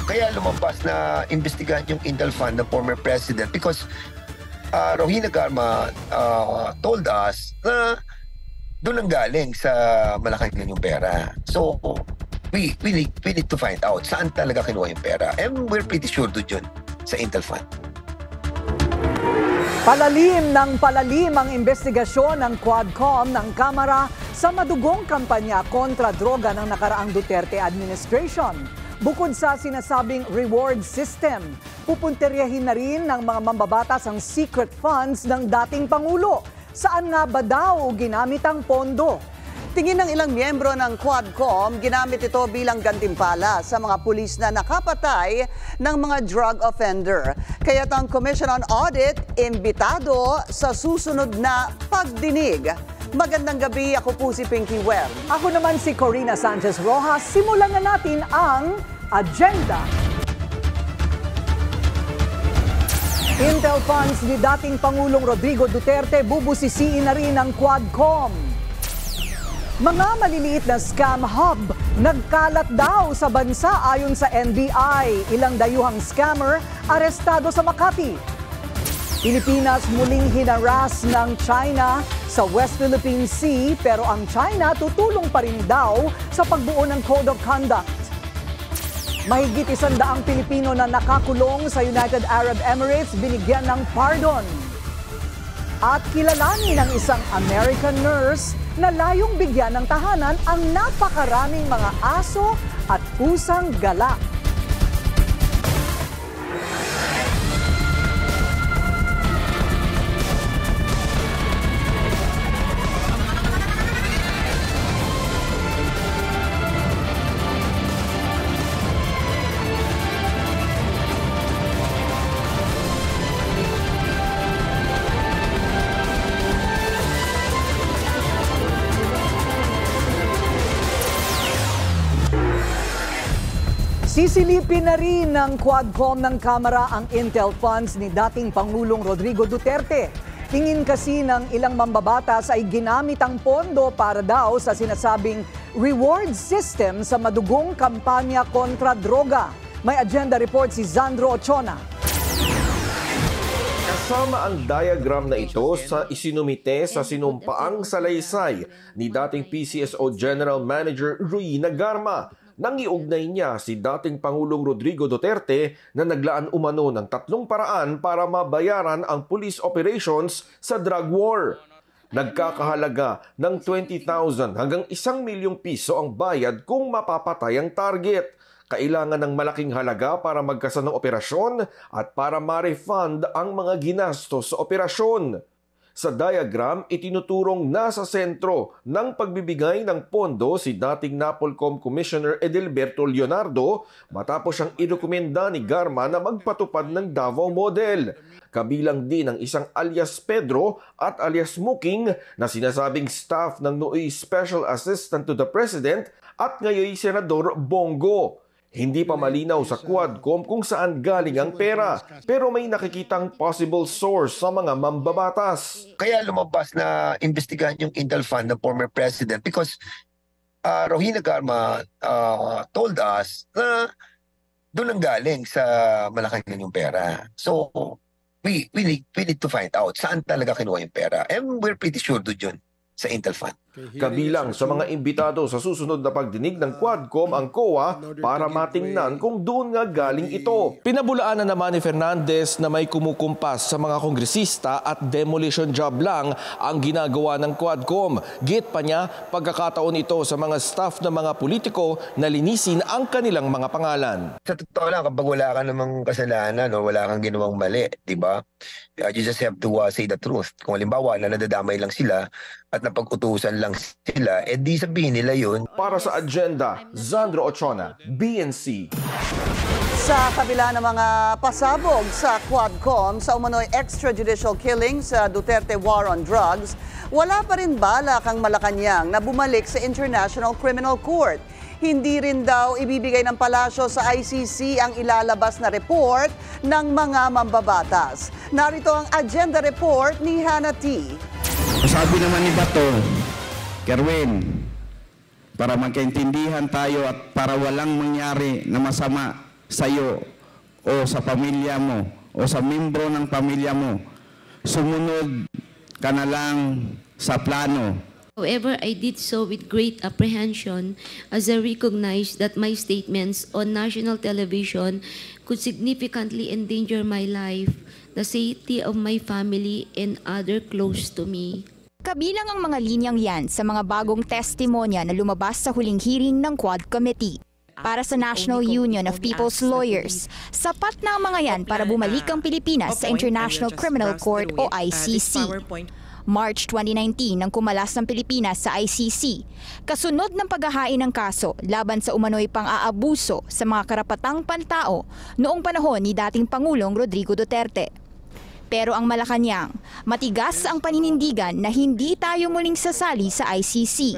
Kaya lumabas na investigahan yung Intel Fund ng former president because Rohina Garma told us na doon ang galing sa Malacanang yung pera. So, we need to find out saan talaga kinuha yung pera. And we're pretty sure doon yun sa Intel Fund. Palalim ng palalim ang investigasyon ng Quadcom ng Kamara sa madugong kampanya kontra droga ng nakaraang Duterte administration. Bukod sa sinasabing reward system, pupunteryahin na rin ng mga mambabatas ang secret funds ng dating Pangulo. Saan nga ba daw ginamit ang pondo? Tingin ng ilang miyembro ng Quadcom, ginamit ito bilang gantimpala sa mga pulis na nakapatay ng mga drug offender. Kaya't ang Commission on Audit, imbitado sa susunod na pagdinig. Magandang gabi, ako po si Pinky Webb. Ako naman si Corina Sanchez Rojas. Simulan na natin ang agenda. Intel funds ni dating Pangulong Rodrigo Duterte bubusisiin na rin ng Quadcom. Mga maliliit na scam hub nagkalat daw sa bansa ayon sa NBI. Ilang dayuhang scammer arestado sa Makati. Pilipinas muling hinaras ng China sa West Philippine Sea pero ang China tutulong pa rin daw sa pagbuo ng Code of Conduct. Mahigit 100 Pilipino na nakakulong sa United Arab Emirates binigyan ng pardon. At kilalanin ng isang American nurse na layong bigyan ng tahanan ang napakaraming mga aso at pusang gala. Sisilipin na rin ng Quadcom ng Kamara ang Intel funds ni dating Pangulong Rodrigo Duterte. Tingin kasi ng ilang mambabatas ay ginamit ang pondo para daw sa sinasabing reward system sa madugong kampanya kontra droga. May agenda report si Zandro Ochona. Kasama ang diagram na ito sa isinumite sa sinumpaang salaysay ni dating PCSO General Manager Rohina Garma. Nangiugnay niya si dating Pangulong Rodrigo Duterte na naglaan umano ng 3 paraan para mabayaran ang police operations sa drug war. Nagkakahalaga ng 20,000 hanggang 1 milyong piso ang bayad kung mapapatay ang target. Kailangan ng malaking halaga para magkasa ng operasyon at para ma-refund ang mga ginastos sa operasyon. Sa diagram, itinuturong nasa sentro ng pagbibigay ng pondo si dating Napolcom Commissioner Edelberto Leonardo matapos siyang irekomenda ni Garma na magpatupad ng Davao Model. Kabilang din ang isang alias Pedro at alias Muking na sinasabing staff ng nooy Special Assistant to the President at ngayon Senador Bongo. Hindi pa malinaw sa Quadcom kung saan galing ang pera, pero may nakikitang possible source sa mga mambabatas. Kaya lumabas na investigahan yung Intel Fund ng former president because Rohina Garma told us na doon ang galing sa Malacanang yung pera. So, we need to find out saan talaga kinuha yung pera. And we're pretty sure doon yun sa Intel Fund. Kabilang sa mga imbitado sa susunod na pagdinig ng Quadcom ang COA para matingnan kung doon nga galing ito. Pinabulaanan naman ni Fernandez na may kumukumpas sa mga kongresista at demolition job lang ang ginagawa ng Quadcom. Git pa niya, pagkakataon ito sa mga staff ng mga politiko na linisin ang kanilang mga pangalan. Sa totoo lang, kapag wala ka namang kasalanan o wala kang ginawang mali, di ba? You just have to say the truth. Kung halimbawa na nadadamay lang sila at napag-utusan lang sila, di sabihin nila yun. Para sa agenda, Zandro Ochona, BNC. Sa kabila ng mga pasabog sa Quadcom sa umano'y extrajudicial killing sa Duterte War on Drugs, wala pa rin balak ang Malacanang na bumalik sa International Criminal Court. Hindi rin daw ibibigay ng palasyo sa ICC ang ilalabas na report ng mga mambabatas. Narito ang agenda report ni Hannah T. Sabi naman ni Bato, Kerwin, para magkaintindihan tayo at para walang mangyari na masama sa'yo o sa pamilya mo o sa membro ng pamilya mo, sumunod ka na lang sa plano. However, I did so with great apprehension as I recognized that my statements on national television could significantly endanger my life, the safety of my family, and other close to me. Kabilang ang mga linyang yan sa mga bagong testimonya na lumabas sa huling hearing ng Quad Committee. Para sa National Union of People's Lawyers, sapat na ang mga yan para bumalik ang Pilipinas sa International Criminal Court o ICC. March 2019 nang kumalas ng Pilipinas sa ICC, kasunod ng paghahain ng kaso laban sa umano'y pang-aabuso sa mga karapatang pantao noong panahon ni dating Pangulong Rodrigo Duterte. Pero ang Malacanang, matigas ang paninindigan na hindi tayo muling sasali sa ICC.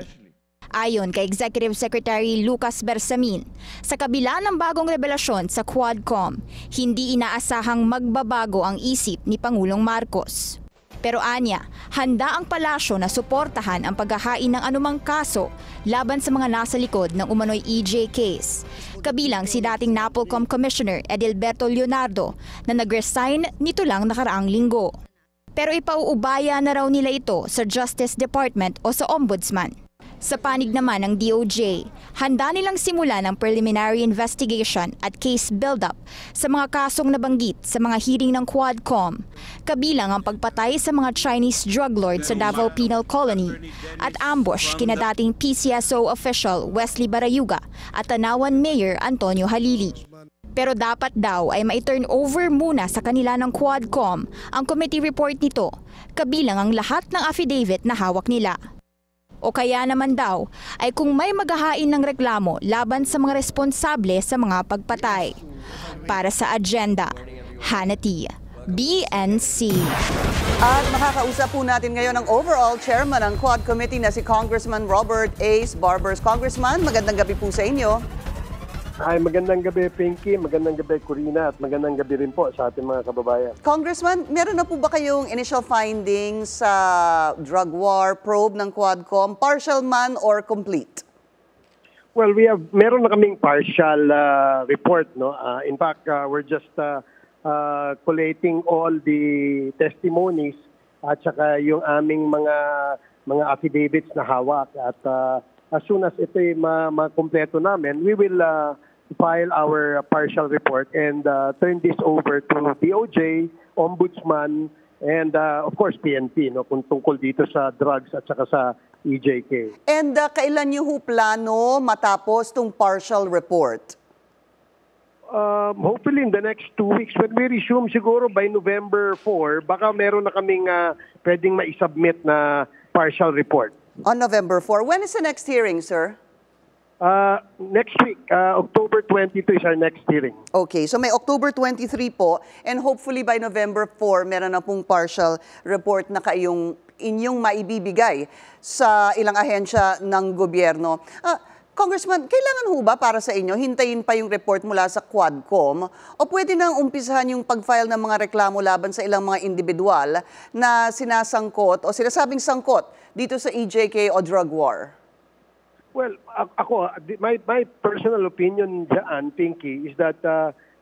Ayon kay Executive Secretary Lucas Bersamin, sa kabila ng bagong revelasyon sa Quadcom, hindi inaasahang magbabago ang isip ni Pangulong Marcos. Pero anya, handa ang palasyo na suportahan ang paghahain ng anumang kaso laban sa mga nasa likod ng umano'y EJ case. Kabilang si dating NAPOLCOM Commissioner Edilberto Leonardo na nag-resign nito lang nakaraang linggo. Pero ipauubaya na raw nila ito sa Justice Department o sa Ombudsman. Sa panig naman ng DOJ, handa nilang simulan ang preliminary investigation at case build-up sa mga kasong nabanggit sa mga hearing ng Quadcom, kabilang ang pagpatay sa mga Chinese drug lord sa Davao Penal Colony at ambush kina dating PCSO official Wesley Barayuga at Tanawan Mayor Antonio Halili. Pero dapat daw ay mai-turn over muna sa kanila ng Quadcom ang committee report nito, kabilang ang lahat ng affidavit na hawak nila. O kaya naman daw ay kung may maghahain ng reklamo laban sa mga responsable sa mga pagpatay. Para sa Agenda, Hannity, BNC. At makakausap po natin ngayon ang overall chairman ng Quad Committee na si Congressman Robert Ace Barbers. Congressman, magandang gabi po sa inyo. Ay, magandang gabi, Pinky. Magandang gabi, Corina. At magandang gabi rin po sa ating mga kababayan. Congressman, meron na po ba kayong initial findings sa drug war probe ng Quadcom? Partial man or complete? Well, meron na kaming partial report. No? In fact, we're just collating all the testimonies at saka yung aming mga affidavits na hawak. At as soon as ito'y makumpleto namin, we will file our partial report and turn this over to DOJ, Ombudsman, and of course PNP, no, kung tungkol dito sa drugs at saka sa EJK. And kailan niyo ho plano matapos tong partial report? Hopefully in the next 2 weeks. When we resume siguro by November 4, baka meron na kaming pwedeng ma-submit na partial report. On November 4. When is the next hearing, sir? Next week, October 22 is our next hearing. Okay, so may October 23 po and hopefully by November 4 meron na pong partial report na inyong maibibigay sa ilang ahensya ng gobyerno. Congressman, kailangan ho ba para sa inyo hintayin pa yung report mula sa Quadcom o pwede nang umpisahan yung pag-file ng mga reklamo laban sa ilang mga individual na sinasangkot o sinasabing sangkot dito sa EJK o drug war? Well, my personal opinion dyan, Pinky, is that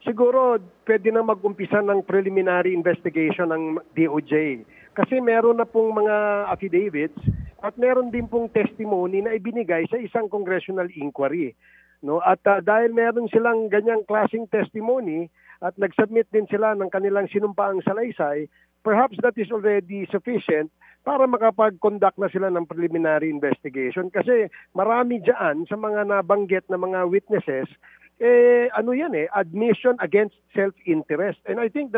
siguro pwede na mag-umpisa ng preliminary investigation ng DOJ. Kasi meron na pong mga affidavits at meron din pong testimony na ibinigay sa isang congressional inquiry. No? At dahil meron silang ganyang klaseng testimony at nag-submit din sila ng kanilang sinumpaang salaysay, perhaps that is already sufficient para makapag-conduct na sila ng preliminary investigation. Kasi marami dyan sa mga nabanggit na mga witnesses, admission against self-interest. And I think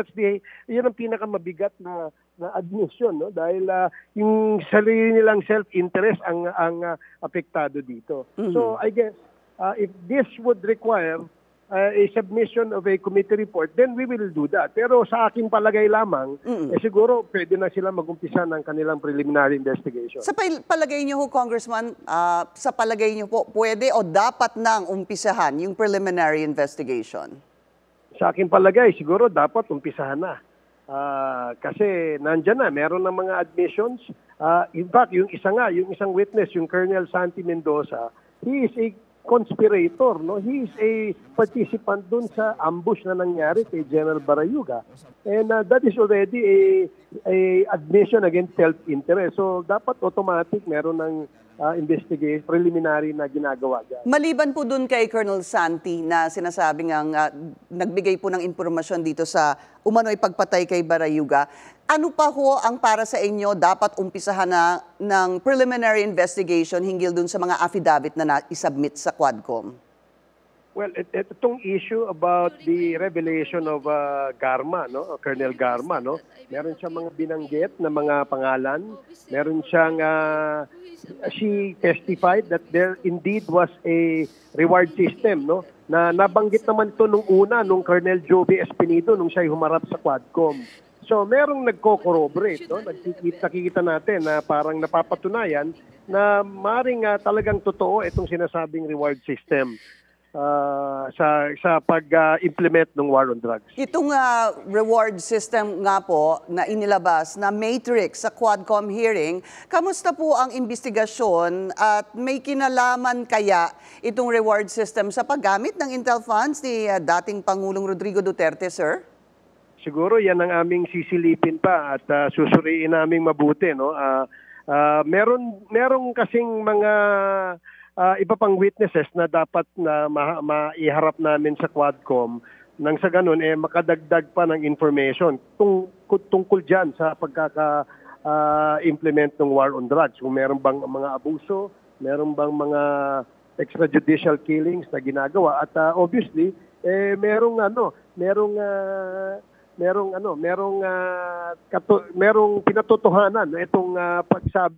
yun ang pinakamabigat na admission, no? Dahil yung sarili nilang self-interest ang apektado dito. Mm-hmm. So I guess if this would require a submission of a committee report, then we will do that. Pero sa aking palagay lamang, siguro pwede na sila mag-umpisa ng kanilang preliminary investigation. Sa palagay niyo ho, Congressman, sa palagay niyo po, pwede o dapat nang umpisahan yung preliminary investigation? Sa aking palagay, siguro dapat umpisahan na. Kasi nandyan na, meron ng mga admissions. In fact, yung isang witness, yung Colonel Santi Mendoza, he is conspirator, no? He is a participant dun sa ambush na nangyari kay General Barayuga. And that is already a admission against self-interest. So dapat automatic meron ng investigation, preliminary na ginagawa dyan. Maliban po dun kay Colonel Santi na sinasabing ang nagbigay po ng impormasyon dito sa umano'y pagpatay kay Barayuga, ano pa ho ang para sa inyo dapat umpisahan na ng preliminary investigation hinggil dun sa mga affidavit na isubmit sa Quadcom? Well, itong issue about the revelation of Garma, no? Colonel Garma, no? Meron siyang mga binanggit na mga pangalan. Meron siyang, she testified that there indeed was a reward system, no? Na nabanggit naman ito nung una, nung Colonel Joby Espinido, nung siya'y humarap sa Quadcom. So, merong nagko-corroborate, no? Nakikita natin na parang napapatunayan na maring talagang totoo itong sinasabing reward system sa pag-implement ng war on drugs. Itong reward system nga po na inilabas na matrix sa Quadcom hearing, kamusta po ang investigasyon at may kinalaman kaya itong reward system sa paggamit ng intel funds ni dating Pangulong Rodrigo Duterte, sir? Siguro yan ang aming sisilipin pa at susuriin naming mabuti, no? Merong kasing mga iba pang witnesses na dapat na maiharap namin sa Quadcom nang sa ganun makadagdag pa ng information tungkol dyan sa pagkaka-implement ng war on drugs. Kung meron bang mga abuso, meron bang mga extrajudicial killings na ginagawa at obviously merong pinatotohanan itong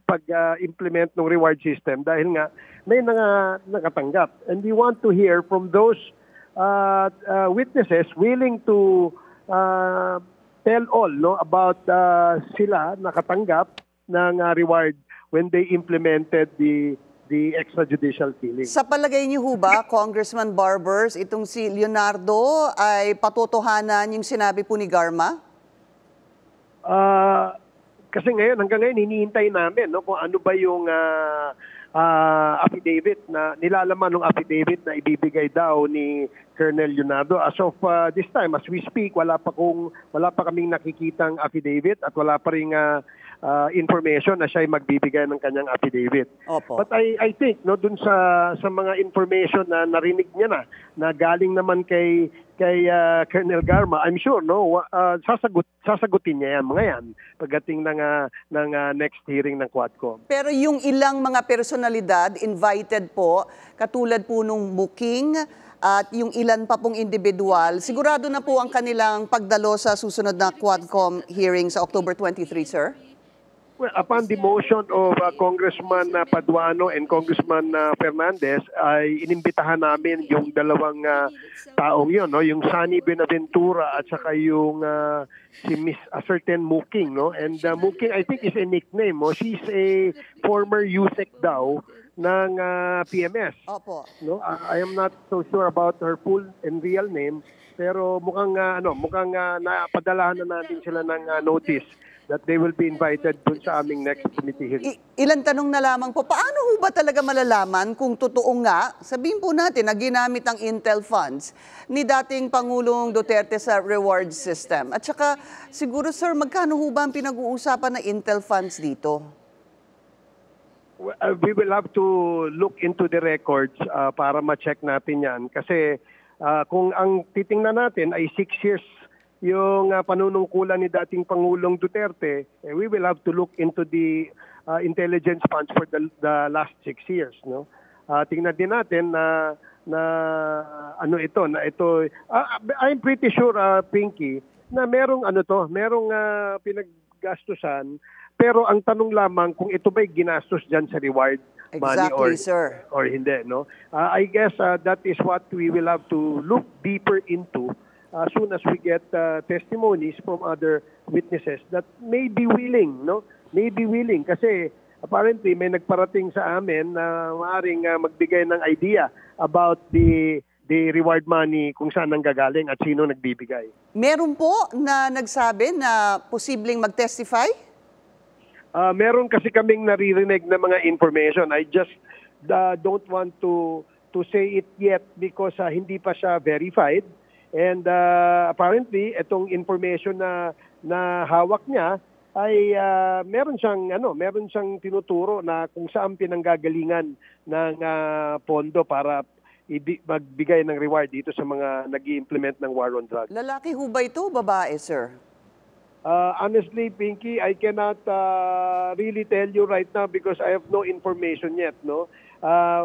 pag-implement ng reward system dahil nga may nakatanggap. And we want to hear from those witnesses willing to tell all, no, about sila nakatanggap ng reward when they implemented the extrajudicial killing. Sa palagay niyo ho ba, Congressman Barbers, itong si Leonardo ay patotohanan yung sinabi po ni Garma? Kasi hanggang ngayon, hinihintay namin, no, kung ano ba yung affidavit na nilalaman ng affidavit na ibibigay daw ni Colonel Leonardo. As of this time, as we speak, wala pa kaming nakikitang affidavit at wala pa ring information na siya ay magbibigay ng kanyang affidavit. Opo. But I think dun sa mga information na narinig niya na galing naman kay Colonel Garma, I'm sure sasagutin niya mga yan pagdating ng next hearing ng Quadcom. Pero yung ilang mga personalidad invited po, katulad po nung Muking at yung ilan pa pong individual, sigurado na po ang kanilang pagdalo sa susunod na Quadcom hearing sa October 23, sir? Well, upon the motion of Congressman Paduano and Congressman Fernandez, ay inimbitahan namin yung dalawang taong yun, no? Yung Sunny Benaventura at saka yung si Miss a certain Muking, no? And Muking, I think, is a nickname, no? She's a former USEC daw ng PMS. Opo. No? I am not so sure about her full and real name, pero mukhang napadalahan na natin sila ng notice that they will be invited dun sa aming next committee hearing. Ilang tanong na lamang po, paano ho ba talaga malalaman kung totoo nga, sabihin po natin na ginamit ang intel funds ni dating Pangulong Duterte sa reward system? At saka, siguro sir, magkano ho ba ang pinag-uusapan na intel funds dito? We will have to look into the records para ma-check natin yan. Kasi kung ang titingnan natin ay 6 years yung panunungkulan ni dating Pangulong Duterte, we will have to look into the intelligence funds for the last 6 years, no? Tingnan din natin na I'm pretty sure, Pinky, na merong pinaggastusan, pero ang tanong lamang kung ito ba'y ginastos diyan sa reward money or hindi, no? I guess that is what we will have to look deeper into as soon as we get testimonies from other witnesses that may be willing, no? May be willing kasi apparently may nagparating sa amin na maaring magbigay ng idea about the reward money kung saan nanggagaling at sino nagbibigay. Meron po na nagsabi na posibleng mag-testify? Meron kasi kaming naririnig na mga information. I just don't want to to say it yet because hindi pa siya verified. And apparently, itong information na hawak niya ay meron siyang tinuturo na kung saan pinanggagalingan ng pondo para magbigay ng reward dito sa mga nag-i-implement ng war on drugs. Lalaki ho ba ito, babae, sir? Honestly, Pinky, I cannot really tell you right now because I have no information yet. No,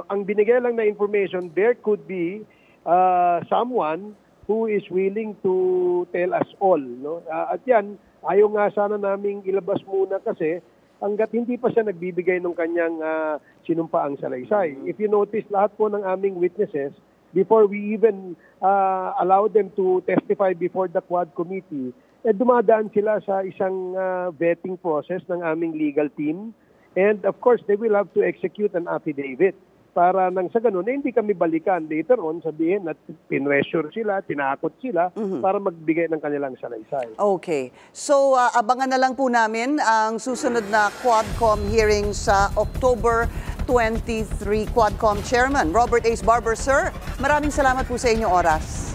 ang binigay lang na information, there could be someone who is willing to tell us all. No, at yan, ayaw nga sana naming ilabas muna kasi hanggat hindi pa siya nagbibigay ng kanyang sinumpaang salaysay. If you notice, lahat po ng aming witnesses, before we even allow them to testify before the Quad Committee, dumadaan sila sa isang vetting process ng aming legal team. And of course, they will have to execute an affidavit para nang sa ganun, hindi kami balikan later on, sabihin na pinressure sila, tinakot sila para magbigay ng kanilang salaysay. Okay. So, abangan na lang po namin ang susunod na Quadcom hearing sa October 23. Quadcom Chairman Robert Ace Barber, sir, maraming salamat po sa inyong oras.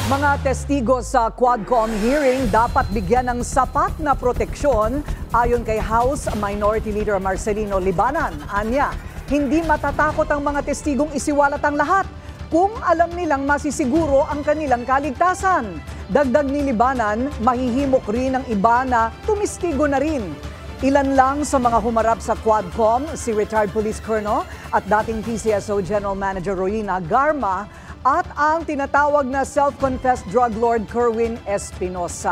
Mga testigo sa Quadcom hearing dapat bigyan ng sapat na proteksyon ayon kay House Minority Leader Marcelino Libanan. Anya, hindi matatakot ang mga testigong isiwalat ang lahat kung alam nilang masisiguro ang kanilang kaligtasan. Dagdag ni Libanan, mahihimok rin ang iba na tumistigo na rin. Ilan lang sa mga humarap sa Quadcom, si retired police colonel at dating PCSO General Manager Royina Garma at ang tinatawag na self-confessed drug lord Kerwin Espinosa.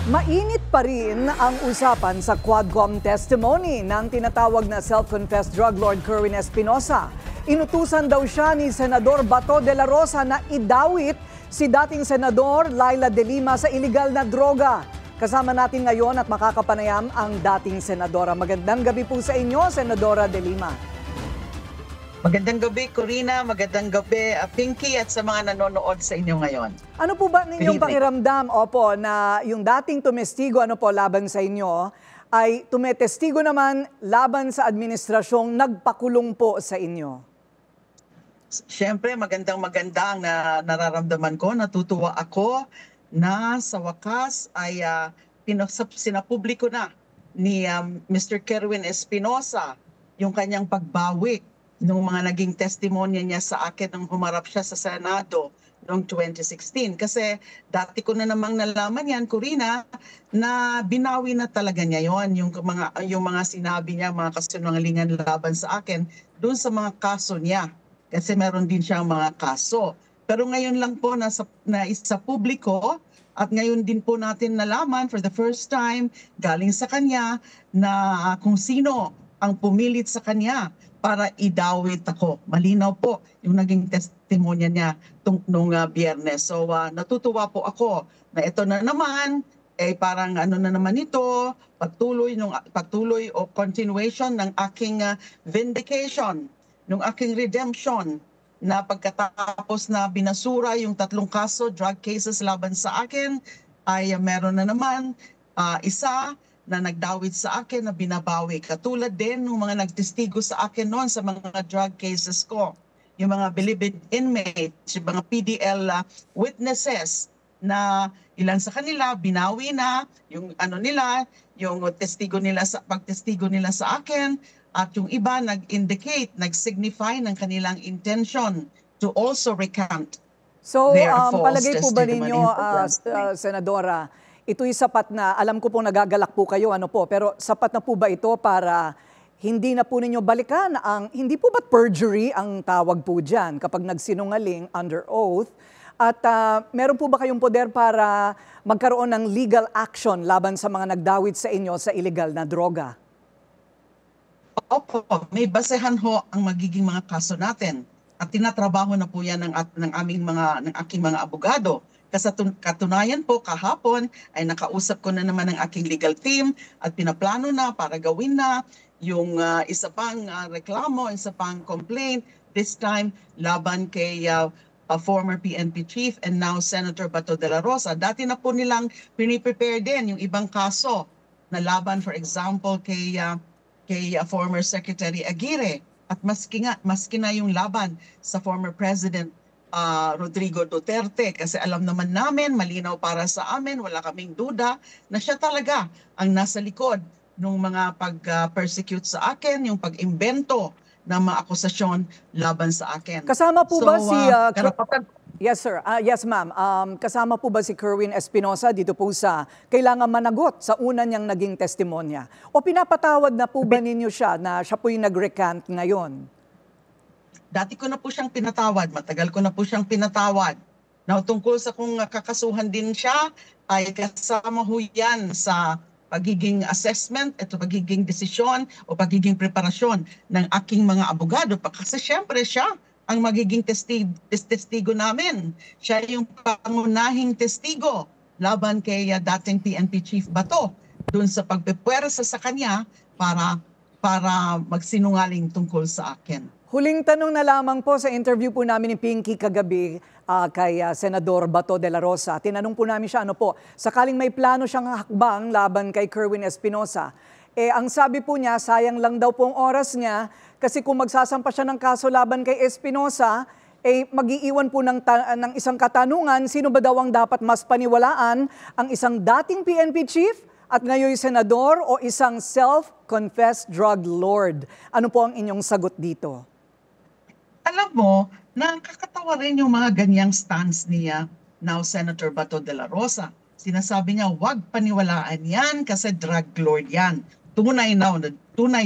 Mainit pa rin ang usapan sa Quadcom testimony ng tinatawag na self-confessed drug lord Kerwin Espinosa. Inutusan daw siya ni Senador Bato de la Rosa na idawit si dating Senador Laila de Lima sa illegal na droga. Kasama natin ngayon at makakapanayam ang dating Senadora. Magandang gabi po sa inyo, Senadora de Lima. Magandang gabi, Corina. Magandang gabi, Pinky, at sa mga nanonood sa inyo ngayon. Ano po ba ninyong pakiramdam, opo, na yung dating tumestigo laban sa inyo, ay tumetestigo naman laban sa administrasyong nagpakulong po sa inyo? Siyempre, magandang-maganda ang nararamdaman ko. Natutuwa ako na sa wakas ay sinapubliko na ni Mr. Kerwin Espinosa yung kanyang pagbawi nung mga naging testimonya niya sa akin nung humarap siya sa Senado noong 2016. Kasi dati ko na namang nalaman yan, Corina, na binawi na talaga niya yon yung mga sinabi niya, mga kasinungalingan laban sa akin, doon sa mga kaso niya. Kasi meron din siyang mga kaso. Pero ngayon lang po na isa publiko at ngayon din po natin nalaman for the first time galing sa kanya na kung sino ang pumilit sa kanya para idawit ako. Malinaw po yung naging testimonya niya nung Biyernes. So natutuwa po ako na ito na naman, parang ano na naman ito, pagtuloy o continuation ng aking vindication, ng aking redemption, na pagkatapos na binasura yung 3 kaso, drug cases laban sa akin, ay meron na naman isa na nagdawit sa akin na binabawi. Katulad din ng mga nagtestigo sa akin noon sa mga drug cases ko. Yung mga believed inmates, yung mga PDL witnesses na ilan sa kanila binawi na yung yung pagtestigo nila sa akin, at yung iba nag-indicate, nag-signify ng kanilang intention to also recant. So, their false palagay po ba testimony. ninyo, Senadora, ito'y sapat na, alam ko po nagagalak po kayo, pero sapat na po ba ito para hindi na po ninyo balikan hindi po ba perjury ang tawag po dyan kapag nagsinungaling under oath? At meron po ba kayong poder para magkaroon ng legal action laban sa mga nagdawit sa inyo sa illegal na droga? Opo, may basehan ho ang magiging mga kaso natin. At tinatrabaho na po yan ng aking mga abogado. Katunayan po, kahapon ay nakausap ko na naman ang aking legal team at pinaplano na para gawin na yung isa pang reklamo, isa pang complaint, this time laban kay former PNP chief and now Senator Bato de la Rosa. Dati na po nilang piniprepare din yung ibang kaso na laban, for example, kay kay former Secretary Aguirre. At maski na yung laban sa former President Rodrigo Duterte, kasi alam naman namin, malinaw para sa amin, wala kaming duda na siya talaga ang nasa likod ng mga pag-persecute sa akin, yung pag-imbento ng mga akusasyon laban sa akin. Kasama po ba si... karapatan... Yes, sir. Yes, ma'am. Kasama po ba si Kerwin Espinosa dito po sa kailangan managot sa una niyang naging testimonya? O pinapatawad na po ba ninyo siya na siya po yung nag-recant ngayon? Dati ko na po siyang pinatawad. Matagal ko na po siyang pinatawad. Now, tungkol sa kung kakasuhan din siya, ay kasama ho yan sa pagiging assessment, ito pagiging desisyon o pagiging preparasyon ng aking mga abogado. Kasi syempre siya ang magiging testigo namin. Siya yung pangunahing testigo laban kay dating PNP Chief Bato dun sa pagpepwersa sa kanya para magsinungaling tungkol sa akin. Huling tanong na lamang po sa interview po namin ni Pinky kagabi kay Senador Bato de la Rosa. Tinanong po namin siya, sakaling may plano siyang hakbang laban kay Kerwin Espinosa. Ang sabi po niya, sayang lang daw po ang oras niya kasi kung magsasampa siya ng kaso laban kay Espinosa, mag-iiwan po ng isang katanungan, sino ba daw ang dapat mas paniwalaan, ang isang dating PNP chief at ngayon senador o isang self-confessed drug lord? Ano po ang inyong sagot dito? Alam mo, nakakatawa rin yung mga ganyang stance niya, now Senator Bato de la Rosa. Sinasabi niya, wag paniwalaan yan kasi drug lord yan. Tunay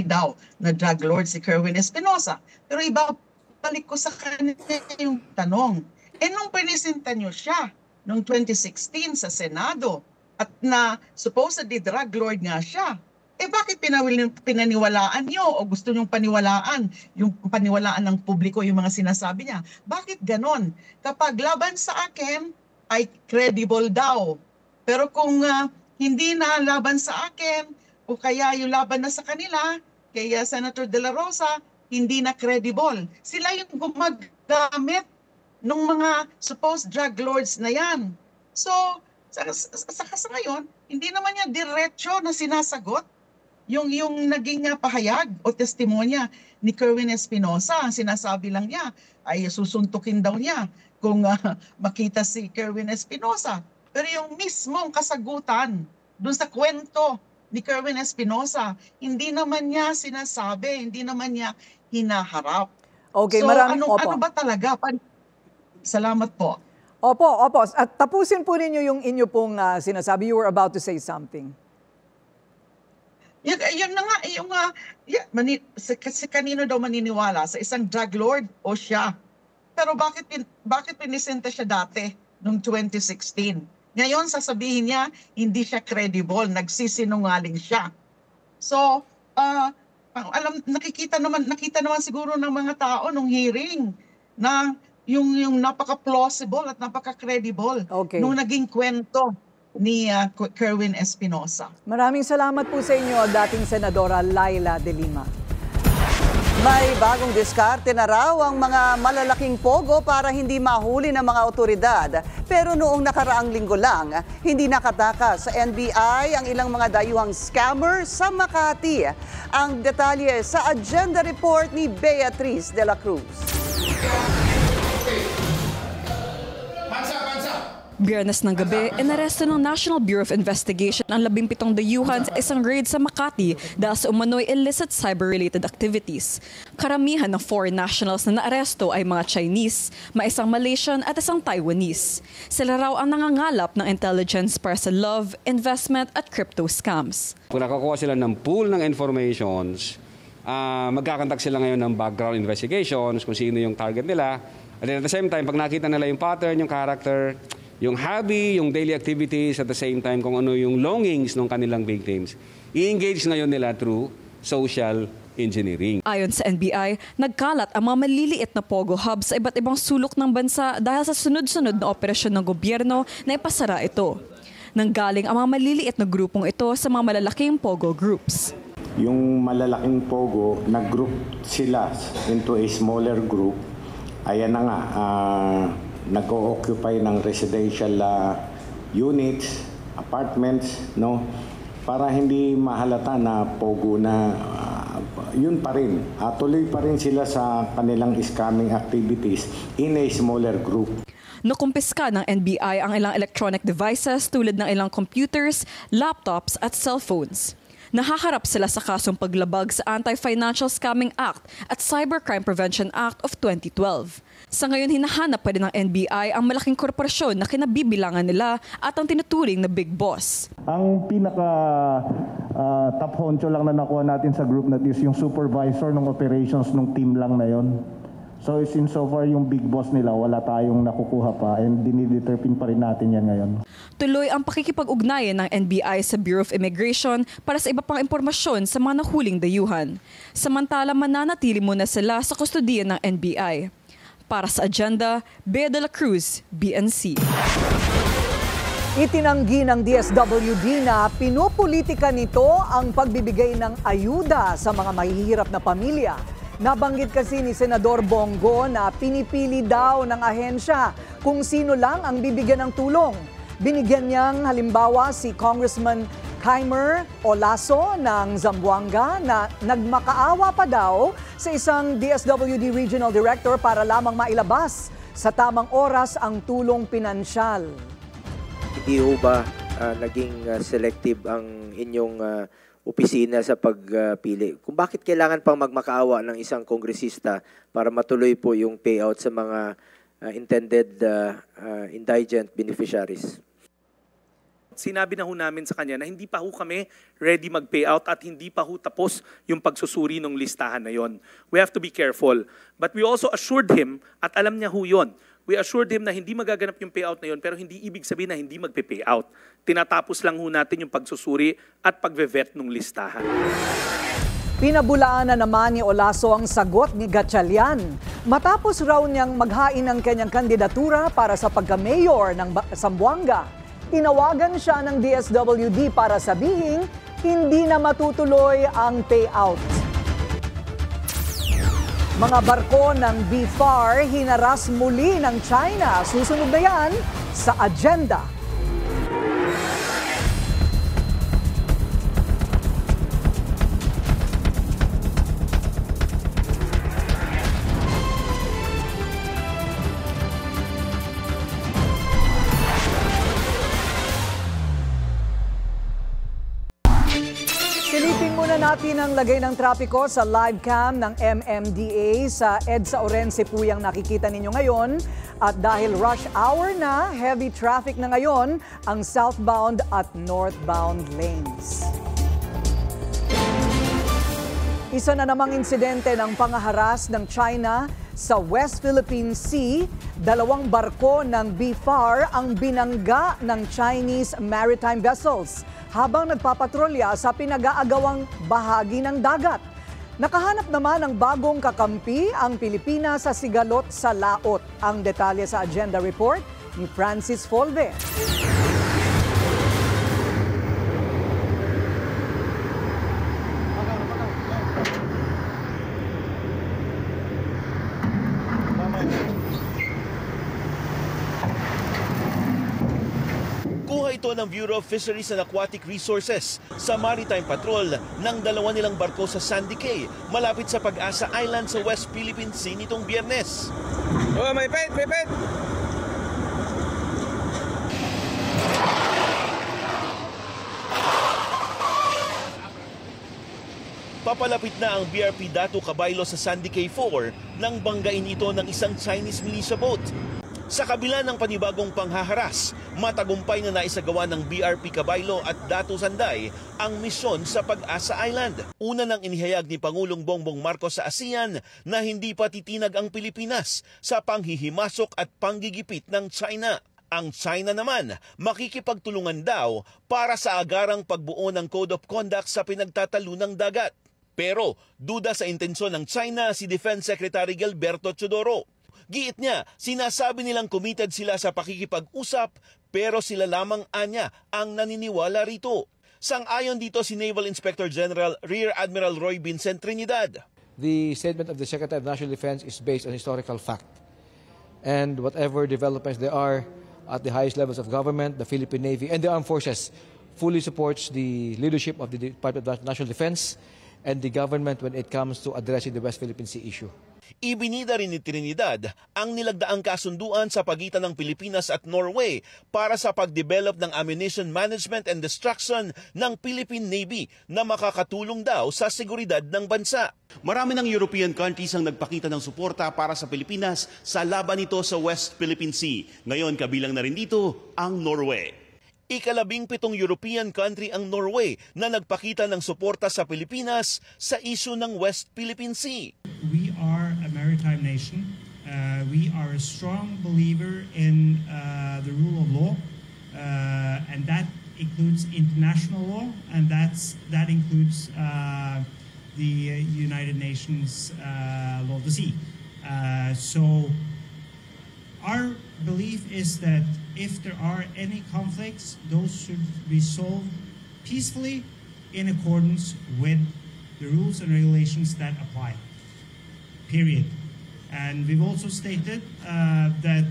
daw na drug lord si Kerwin Espinosa. Pero ibabalik ko sa kanya yung tanong. Nung pinisinta niyo siya noong 2016 sa Senado at na supposedly drug lord nga siya, bakit pinaniwalaan niyo o gusto niyong paniwalaan yung paniwalaan ng publiko yung mga sinasabi niya? Bakit ganon? Kapag laban sa akin ay credible daw. Pero kung hindi na laban sa akin o kaya yung laban na sa kanila, kay Senator De La Rosa, hindi na credible. Sila yung gumagamit ng mga supposed drug lords na yan. So, sa ngayon, hindi naman niya diretso na sinasagot yung naging pahayag o testimonya ni Kerwin Espinosa. Ang sinasabi lang niya ay susuntukin daw niya kung makita si Kerwin Espinosa. Pero yung mismong kasagutan dun sa kwento ni Kerwin Espinosa, hindi naman niya sinasabi, hindi naman niya hinaharap. Okay, so ano ba talaga? Salamat po. Opo. At tapusin po ninyo yung inyo pong sinasabi. You were about to say something. Yun na nga, kasi kanino daw maniniwala? Sa isang drug lord o siya? Pero bakit pinisenta siya dati noong 2016? Ngayon sasabihin niya, hindi siya credible, nagsisinungaling siya. So, nakita naman siguro ng mga tao nung hearing na yung napaka-plausible at napaka-credible nung naging kwento ni Kerwin Espinosa. Maraming salamat po sa inyo, dating Senadora Laila De Lima. May bagong diskarte na raw ang mga malalaking pogo para hindi mahuli ng mga otoridad. Pero noong nakaraang linggo lang, hindi nakatakas sa NBI ang ilang mga dayuhang scammer sa Makati. Ang detalye sa agenda report ni Beatriz de la Cruz. Biyernes ng gabi, inaresto ng National Bureau of Investigation ang 17 dayuhan sa isang raid sa Makati dahil sa umano'y illicit cyber-related activities. Karamihan ng foreign nationals na naaresto ay mga Chinese, may isang Malaysian at isang Taiwanese. Sila raw ang nangangalap ng intelligence para sa love, investment at crypto scams. Kung nakakuha sila ng pool ng informations, magkakantak sila ngayon ng background investigations kung sino yung target nila. At at the same time, pag nakita nila yung pattern, yung character, yung hobby, yung daily activities, at the same time kung ano yung longings ng kanilang victims, i-engage ngayon nila through social engineering. Ayon sa NBI, nagkalat ang mga maliliit na pogo hubs sa iba't ibang sulok ng bansa dahil sa sunod-sunod na operasyon ng gobyerno na ipasara ito. Nanggaling ang mga maliliit na grupong ito sa mga malalaking pogo groups. Yung malalaking pogo, nag-group sila into a smaller group. Ayan na nga, nag-o-occupy ng residential units, apartments, no? Para hindi mahalata na pogo na yun pa rin. Tuloy pa rin sila sa kanilang scamming activities in a smaller group. Nakumpiska ng NBI ang ilang electronic devices tulad ng ilang computers, laptops at cellphones. Nahaharap sila sa kasong paglabag sa Anti-Financial Scamming Act at Cybercrime Prevention Act of 2012. Sa ngayon, hinahanap pa rin ng NBI ang malaking korporasyon na kinabibilangan nila at ang tinuturing na big boss. Ang pinaka top honcho lang na nakuha natin sa group na is yung supervisor ng operations ng team lang na yon. So so far yung big boss nila, wala tayong nakukuha pa and dinidetermine pa rin natin yan ngayon. Tuloy ang pakikipag-ugnayan ng NBI sa Bureau of Immigration para sa iba pang impormasyon sa mga nahuling dayuhan. Samantala, mananatili muna sila sa kustodiya ng NBI. Para sa Agenda, Bea de la Cruz, BNC. Itinanggi ng DSWD na pinupolitika nito ang pagbibigay ng ayuda sa mga mahihirap na pamilya. Nabanggit kasi ni Senador Bongo na pinipili daw ng ahensya kung sino lang ang bibigyan ng tulong. Binigyan niyang halimbawa si Congressman Khaimer Olaso ng Zamboanga na nagmakaawa pa daw sa isang DSWD Regional Director para lamang mailabas sa tamang oras ang tulong pinansyal. Hindi ho ba naging selective ang inyong opisina sa pagpili? Kung bakit kailangan pang magmakaawa ng isang kongresista para matuloy po yung payout sa mga intended indigent beneficiaries? Sinabi na ho namin sa kanya na hindi pa ho kami ready mag-payout at hindi pa ho tapos yung pagsusuri ng listahan na yon. We have to be careful. But we also assured him, at alam niya ho yun, we assured him na hindi magaganap yung payout na yon, pero hindi ibig sabihin na hindi magpe-payout. Tinatapos lang ho natin yung pagsusuri at pagve-vet ng listahan. Pinabulaan na naman ni Olaso ang sagot ni Gatchalian. Matapos raw niyang maghain ng kanyang kandidatura para sa pagka-mayor ng Zamboanga, tinawagan siya ng DSWD para sabihin hindi na matutuloy ang payout. Mga barko ng BFAR hinaras muli ng China. Susunod na yan sa Agenda. Silipin muna natin ang lagay ng trapiko sa live cam ng MMDA sa EDSA Orense po yung nakikita ninyo ngayon. At dahil rush hour na, heavy traffic na ngayon ang southbound at northbound lanes. Isa na namang insidente ng pangaharas ng China sa West Philippine Sea. 2 barko ng BFAR ang binangga ng Chinese maritime vessels habang nagpapatrolya sa pinag-aagawang bahagi ng dagat. Nakahanap naman ng bagong kakampi ang Pilipinas sa sigalot sa laot. Ang detalye sa Agenda Report ni Francis Folve. Ito ng Bureau of Fisheries and Aquatic Resources sa maritime patrol ng 2 nilang barko sa Sandy Cay malapit sa Pag-asa Island sa West Philippine Sea nitong Biyernes. Oh, may pet! Papalapit na ang BRP Datu Cabaylo sa Sandy Cay 4 nang banggain ito ng isang Chinese militia boat. Sa kabila ng panibagong panghaharas, matagumpay na naisagawa ng BRP Cabaylo at Datu Sanday ang misyon sa Pag-asa Island. Una nang inihayag ni Pangulong Bongbong Marcos sa ASEAN na hindi pa titinag ang Pilipinas sa panghihimasok at panggigipit ng China. Ang China naman, makikipagtulungan daw para sa agarang pagbuo ng Code of Conduct sa pinagtatalunang dagat. Pero duda sa intensyon ng China si Defense Secretary Gilberto Chodoro. Giit niya, sinasabi nilang committed sila sa pakikipag-usap pero sila lamang anya ang naniniwala rito. Sang-ayon dito si Naval Inspector General Rear Admiral Roy Vincent Trinidad. The statement of the Secretary of National Defense is based on historical fact. And whatever developments there are at the highest levels of government, the Philippine Navy and the armed forces fully supports the leadership of the Department of National Defense and the government when it comes to addressing the West Philippine Sea issue. Ibinida rin ni Trinidad ang nilagdaang kasunduan sa pagitan ng Pilipinas at Norway para sa pagdevelop ng ammunition management and destruction ng Philippine Navy na makakatulong daw sa seguridad ng bansa. Marami ng European countries ang nagpakita ng suporta para sa Pilipinas sa laban nito sa West Philippine Sea. Ngayon kabilang na rin dito ang Norway. Ika-17 European country ang Norway na nagpakita ng suporta sa Pilipinas sa issue ng West Philippine Sea. We are a maritime nation. We are a strong believer in the rule of law, and that includes international law, and that includes the United Nations law of the sea. So our belief is that if there are any conflicts, those should be solved peacefully in accordance with the rules and regulations that apply. Period. And we've also stated that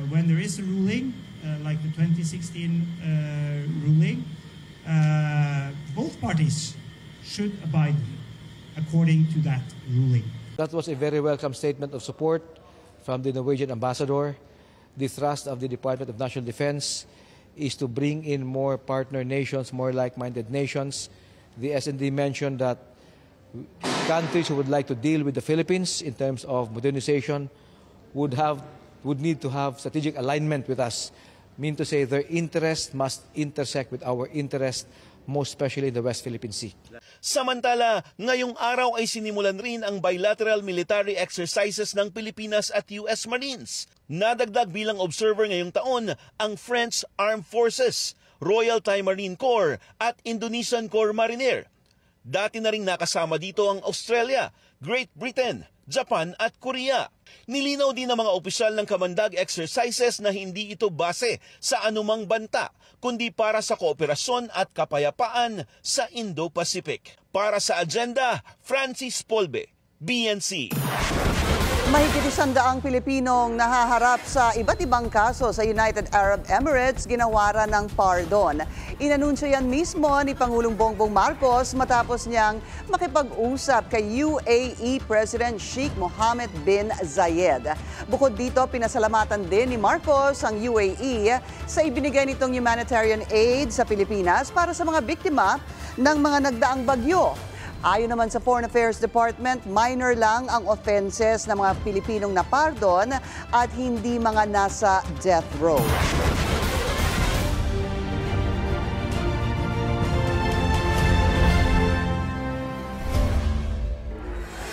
when there is a ruling, like the 2016 ruling, both parties should abide according to that ruling. That was a very welcome statement of support from the Norwegian ambassador. The thrust of the Department of National Defense is to bring in more partner nations, more like-minded nations. The S&D mentioned that countries who would like to deal with the Philippines in terms of modernization would need to have strategic alignment with us. Mean to say their interest must intersect with our interest, most especially in the West Philippine Sea. Samantala, ngayong araw ay sinimulan rin ang bilateral military exercises ng Pilipinas at US Marines. Nadagdag bilang observer ngayong taon ang French Armed Forces, Royal Thai Marine Corps at Indonesian Corps Mariner. Dati na ring nakasama dito ang Australia, Great Britain, Japan at Korea. Nilinaw din ng mga opisyal ng Kamandag exercises na hindi ito base sa anumang banta, kundi para sa kooperasyon at kapayapaan sa Indo-Pacific. Para sa Agenda, Francis Polbe, BNC. Mahigit 100 Pilipinong nahaharap sa iba't ibang kaso sa United Arab Emirates ginawaran ng pardon. Inanunsyo yan mismo ni Pangulong Bongbong Marcos matapos niyang makipag-usap kay UAE President Sheikh Mohammed bin Zayed. Bukod dito, pinasalamatan din ni Marcos ang UAE sa ibinigay nitong humanitarian aid sa Pilipinas para sa mga biktima ng mga nagdaang bagyo. Ayon naman sa Foreign Affairs Department, minor lang ang offenses ng mga Pilipinong napardon at hindi mga nasa death row.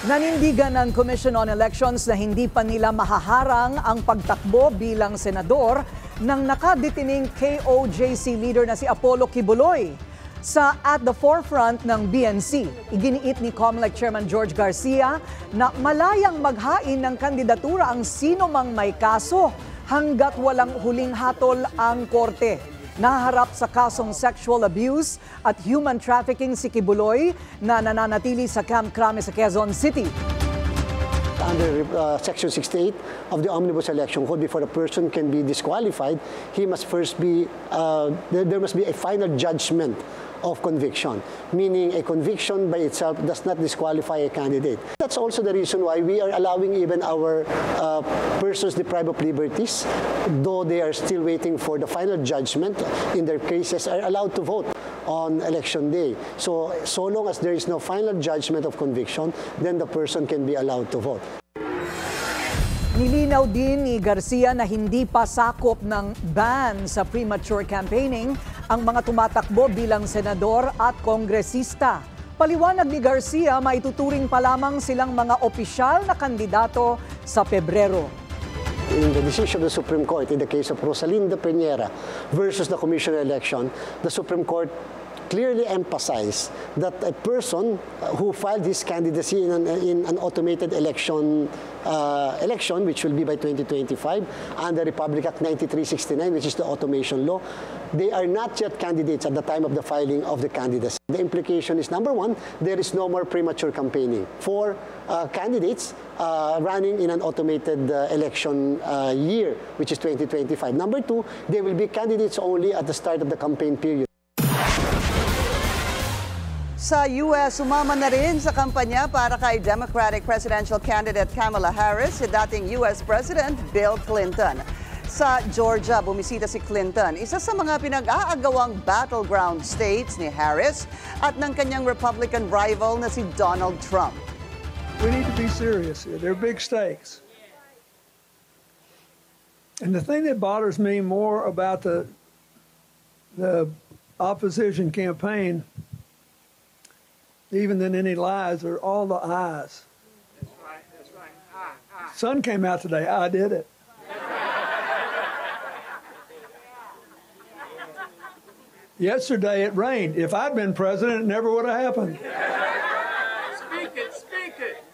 Nanindigan ng Commission on Elections na hindi pa nila mahaharang ang pagtakbo bilang senador ng nakadetining KOJC leader na si Apollo Kibuloy. Sa At the Forefront ng BNC, iginiit ni COMELEC Chairman George Garcia na malayang maghain ng kandidatura ang sino mang may kaso hanggat walang huling hatol ang korte. Naharap sa kasong sexual abuse at human trafficking si Kibuloy na nananatili sa Camp Crame sa Quezon City. Under Section 68 of the Omnibus Election Code, before a person can be disqualified, he must first be, there must be a final judgment of conviction, meaning a conviction by itself does not disqualify a candidate. That's also the reason why we are allowing even our persons deprived of liberties, though they are still waiting for the final judgment in their cases, are allowed to vote on election day. So long as there is no final judgment of conviction, then the person can be allowed to vote. Nilinaw din ni Garcia na hindi pa sakop ng ban sa premature campaigning ang mga tumatakbo bilang senador at kongresista. Paliwanag ni Garcia, maituturing pa lamang silang mga opisyal na kandidato sa Pebrero. In the decision of the Supreme Court, in the case of Rosalinda Peñera versus the Commission on Election, the Supreme Court clearly emphasized that a person who filed his candidacy in an automated election, which will be by 2025, under Republic Act 9369, which is the automation law, they are not yet candidates at the time of the filing of the candidacy. The implication is, number one, there is no more premature campaigning for candidates running in an automated election year, which is 2025. Number two, they will be candidates only at the start of the campaign period. Sa US, sumama na rin sa kampanya para kay Democratic presidential candidate Kamala Harris si dating US President Bill Clinton. Sa Georgia, bumisita si Clinton, isa sa mga pinag-aagawang battleground states ni Harris at ng kanyang Republican rival na si Donald Trump. We need to be serious here. They're big stakes. And the thing that bothers me more about the opposition campaign, even than any lies, are all the I's. That's right, that's right. Sun came out today. I did it. Yesterday it rained. If I'd been president, it never would have happened. Speak it, speak it.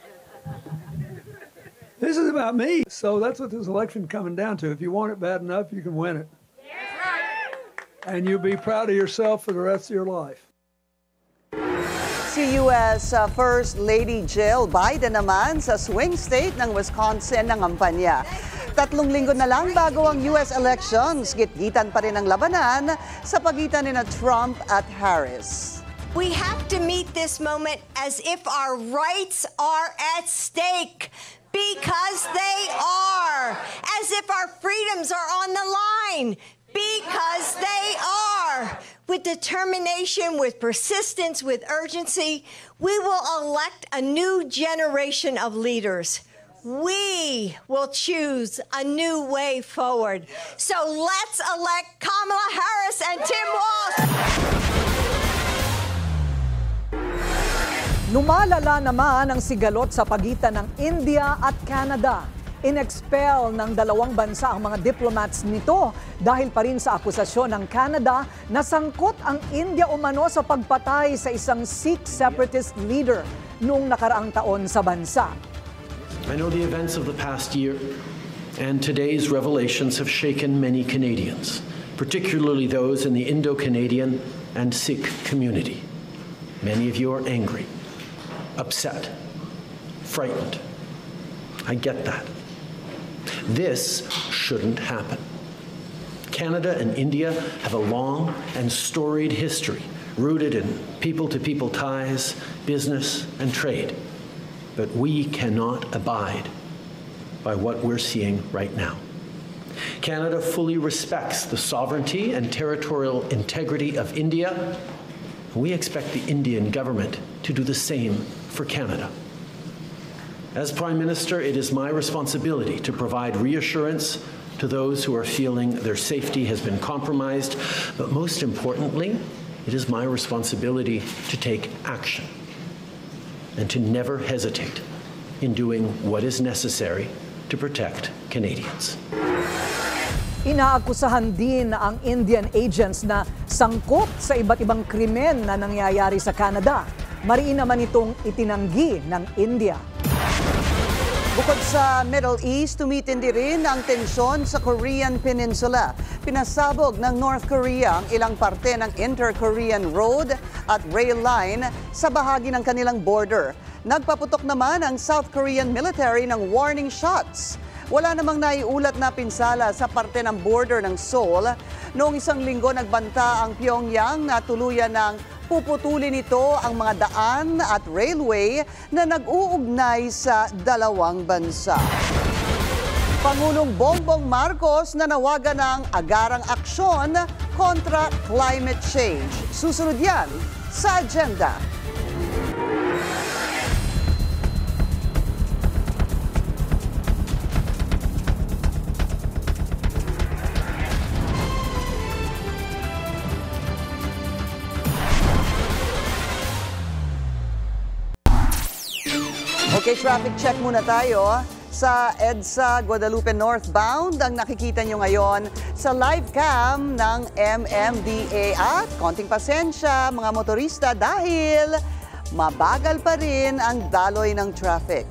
This is about me. So that's what this election coming down to. If you want it bad enough, you can win it. And you'll be proud of yourself for the rest of your life. Si US First Lady Jill Biden naman sa swing state ng Wisconsin ng kampanya. 3 linggo na lang bago ang US elections, gitgitan pa rin ang labanan sa pagitan ni Trump at Harris. We have to meet this moment as if our rights are at stake. Because they are. As if our freedoms are on the line. Because they are. With determination, with persistence, with urgency, we will elect a new generation of leaders. We will choose a new way forward. So let's elect Kamala Harris and Tim Walz. Lumalala naman ang sigalot sa pagitan ng India at Canada. In-expel ng dalawang bansa ang mga diplomats nito dahil pa rin sa akusasyon ng Canada na sangkot ang India umano sa pagpatay sa isang Sikh separatist leader noong nakaraang taon sa bansa. I know the events of the past year and today's revelations have shaken many Canadians, particularly those in the Indo-Canadian and Sikh community. Many of you are angry, upset, frightened. I get that. This shouldn't happen. Canada and India have a long and storied history rooted in people-to-people ties, business, and trade. But we cannot abide by what we're seeing right now. Canada fully respects the sovereignty and territorial integrity of India. We expect the Indian government to do the same for Canada. As Prime Minister, it is my responsibility to provide reassurance to those who are feeling their safety has been compromised, but most importantly, it is my responsibility to take action and to never hesitate in doing what is necessary to protect Canadians. Inaakusahan din ang Indian agents na sangkot sa iba't ibang krimen na nangyayari sa Canada. Mariin naman itong itinanggi ng India. Bukod sa Middle East, tumitindi rin ang tensyon sa Korean Peninsula. Pinasabog ng North Korea ang ilang parte ng Inter-Korean Road at Rail Line sa bahagi ng kanilang border. Nagpaputok naman ang South Korean military ng warning shots. Wala namang naiulat na pinsala sa parte ng border ng Seoul. Noong isang linggo, nagbanta ang Pyongyang na tuluyan ng puputulin nito ang mga daan at railway na nag-uugnay sa dalawang bansa. Pangulong Bongbong Marcos nanawagan ng agarang aksyon kontra climate change. Susunod yan sa agenda. Okay, traffic check muna tayo. Sa EDSA Guadalupe northbound ang nakikita nyo ngayon sa live cam ng MMDA. At konting pasensya mga motorista dahil mabagal pa rin ang daloy ng traffic.